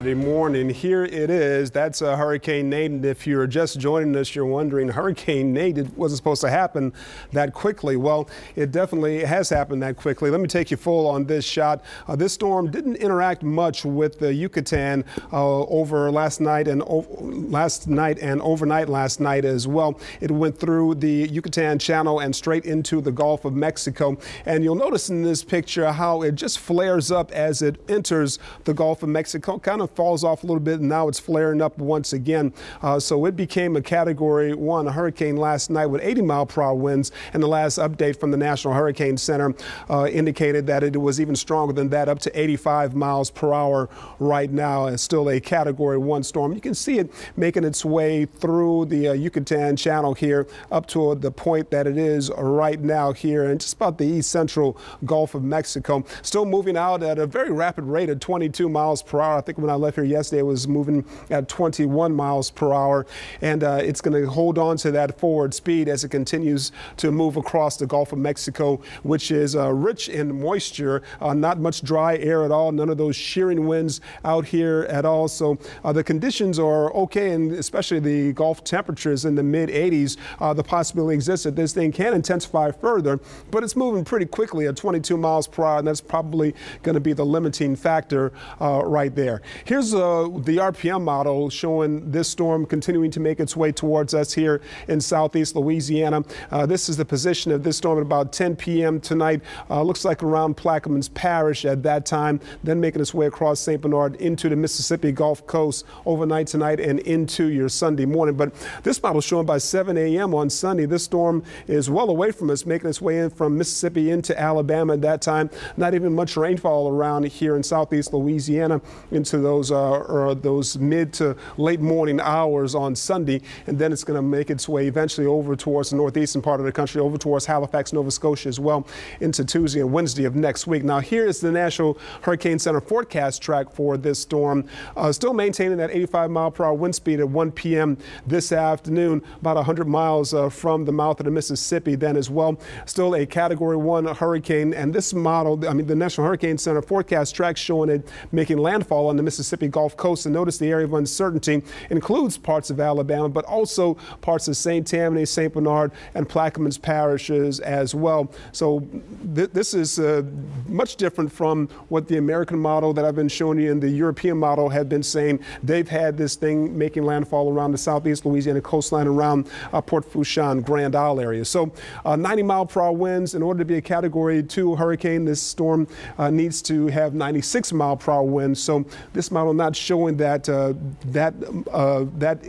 Morning. Here it is. That's Hurricane Nate. And if you're just joining us, you're wondering, Hurricane Nate, it wasn't supposed to happen that quickly. Well, it definitely has happened that quickly. Let me take you full on this shot. This storm didn't interact much with the Yucatan over last night and overnight last night as well. It went through the Yucatan Channel and straight into the Gulf of Mexico. And you'll notice in this picture how it just flares up as it enters the Gulf of Mexico. Kind of falls off a little bit, and now it's flaring up once again. So it became a Category 1 hurricane last night with 80-mile-per-hour winds, and the last update from the National Hurricane Center indicated that it was even stronger than that, up to 85 miles per hour right now. It's still a Category 1 storm. You can see it making its way through the Yucatan Channel here up to the point that it is right now here in just about the east central Gulf of Mexico. Still moving out at a very rapid rate of 22 miles per hour. I think when I left here yesterday, it was moving at 21 miles per hour, and it's going to hold on to that forward speed as it continues to move across the Gulf of Mexico, which is rich in moisture, not much dry air at all, none of those shearing winds out here at all. So the conditions are okay, and especially the Gulf temperatures in the mid 80s. The possibility exists that this thing can intensify further, but it's moving pretty quickly at 22 miles per hour, and that's probably going to be the limiting factor right there. Here's the RPM model showing this storm continuing to make its way towards us here in southeast Louisiana. This is the position of this storm at about 10 p.m. tonight. Looks like around Plaquemines Parish at that time, then making its way across St. Bernard into the Mississippi Gulf Coast overnight tonight and into your Sunday morning. But this model showing by 7 a.m. on Sunday, this storm is well away from us, making its way in from Mississippi into Alabama at that time. Not even much rainfall around here in southeast Louisiana into those mid to late morning hours on Sunday, and then it's going to make its way eventually over towards the northeastern part of the country, over towards Halifax, Nova Scotia as well, into Tuesday and Wednesday of next week. Now here is the National Hurricane Center forecast track for this storm, still maintaining that 85-mile-per-hour wind speed at 1 p.m. this afternoon, about 100 miles from the mouth of the Mississippi then as well. Still a Category 1 hurricane, and this model, the National Hurricane Center forecast track showing it making landfall on the Mississippi Gulf Coast. And notice the area of uncertainty includes parts of Alabama, but also parts of St. Tammany, St. Bernard, and Plaquemines parishes as well. So this is much different from what the American model that I've been showing you and the European model have been saying. They've had this thing making landfall around the southeast Louisiana coastline around Port Fourchon, Grand Isle area. So 90-mile-per-hour winds. In order to be a Category 2 hurricane, this storm needs to have 96-mile-per-hour winds. So this model not showing that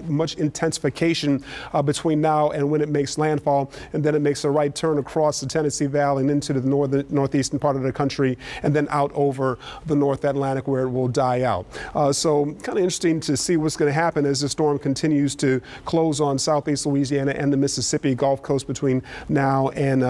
much intensification between now and when it makes landfall, and then it makes a right turn across the Tennessee Valley and into the northeastern part of the country, and then out over the North Atlantic where it will die out. So kind of interesting to see what's going to happen as the storm continues to close on southeast Louisiana and the Mississippi Gulf Coast between now and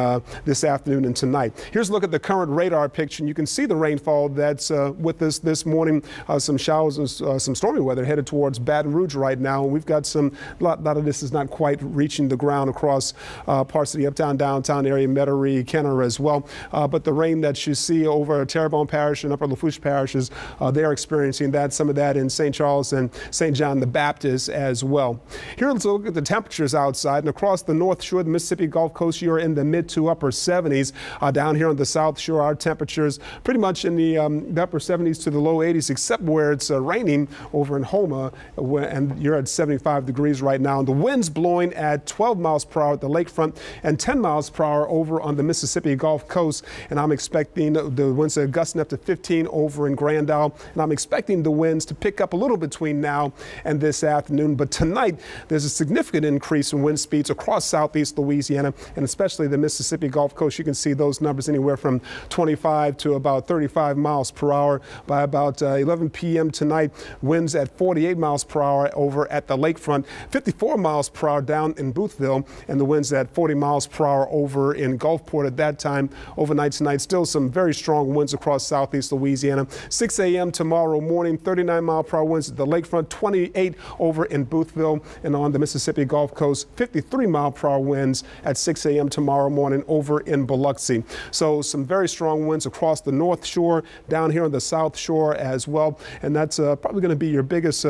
this afternoon and tonight. Here's a look at the current radar picture, and you can see the rainfall that's with us this morning. Some showers and some stormy weather headed towards Baton Rouge right now. We've got a lot of this is not quite reaching the ground across parts of the uptown, downtown area, Metairie, Kenner as well. But the rain that you see over Terrebonne Parish and Upper Lafourche parishes, they are experiencing that, some of that in St. Charles and St. John the Baptist as well. Here, let's look at the temperatures outside. And across the North Shore, the Mississippi Gulf Coast, you're in the mid to upper 70s. Down here on the South Shore, our temperatures pretty much in the upper 70s to the low 80s, except where it's raining over in Houma, and you're at 75 degrees right now. And the wind's blowing at 12 miles per hour at the lakefront and 10 miles per hour over on the Mississippi Gulf Coast. And I'm expecting the winds are gusting up to 15 over in Grand Isle. And I'm expecting the winds to pick up a little between now and this afternoon. But tonight, there's a significant increase in wind speeds across southeast Louisiana and especially the Mississippi Gulf Coast. You can see those numbers anywhere from 25 to about 35 miles per hour. By about 11 p.m. tonight, winds at 48 miles per hour over at the lakefront, 54 miles per hour down in Boothville, and the winds at 40 miles per hour over in Gulfport at that time. Overnight tonight, still some very strong winds across southeast Louisiana. 6 a.m. tomorrow morning, 39-mile-per-hour winds at the lakefront, 28 over in Boothville, and on the Mississippi Gulf Coast, 53-mile-per-hour winds at 6 a.m. tomorrow morning over in Biloxi. So some very strong winds across the North Shore, down here on the South Shore as well. And and that's probably going to be your biggest,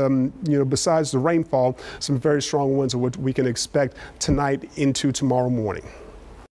besides the rainfall, some very strong winds of what we can expect tonight into tomorrow morning.